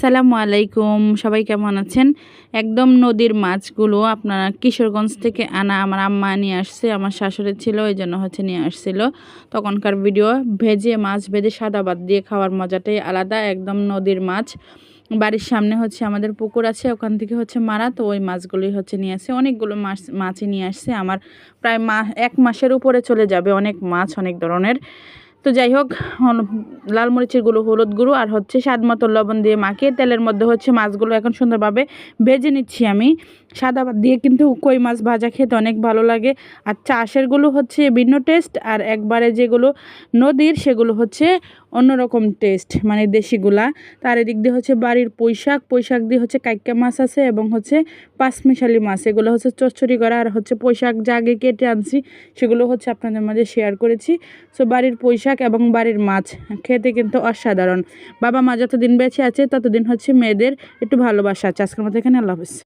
আসসালামু আলাইকুম, সবাই কেমন আছেন? একদম নদীর মাছগুলো আপনারা কিশোরগঞ্জ থেকে আনা আমার আম্মা নিয়ে আসছে, আমার শাশুড়ি ছিল ওই জন্য নিয়ে আসছিল। তখনকার ভিডিও। মাছ ভেজে সাদা ভাত দিয়ে খাওয়ার মজাটাই আলাদা। একদম নদীর মাছ। বাড়ির সামনে আমাদের পুকুর আছে, ওখান থেকে মারা, তো ওই মাছগুলোই নিয়ে আসছে। অনেকগুলো মাছই নিয়ে আসছে। আমার প্রায় এক মাসের উপরে চলে যাবে, অনেক মাছ, অনেক ধরনের। তো যাই হোক, লাল মরিচের গুঁড়ো, হলুদ গুঁড়ো আর স্বাদ মতো লবণ দিয়ে মাখিয়ে তেলের মধ্যে মাছগুলো এখন সুন্দরভাবে ভেজে নিচ্ছি আমি। সাদা ভাত দিয়ে কিন্তু কই মাছ ভাজা খেতে অনেক ভালো লাগে। আর চাষেরগুলো ভিন্ন টেস্ট, আর একবারে যেগুলো নদীর সেগুলো অন্যরকম টেস্ট, মানে দেশিগুলা। তার এদিক দিয়ে বাড়ির পুঁইশাক দিয়ে কাইক্কা মাছ আছে, এবং পাঁচমিশালি মাছ, এগুলো চচ্চড়ি করা। আর পুঁইশাক যা আগে কেটে আনছি সেগুলো আপনাদের মাঝে শেয়ার করেছি। সো বাড়ির পুঁইশাক এবং বাড়ির মাছ খেতে কিন্তু অসাধারণ। বাবা মা যতদিন বেঁচে আছে ততদিন মেয়েদের একটু ভালোবাসা আছে। আজকের মতো এখানে, আল্লাহ হাফেজ।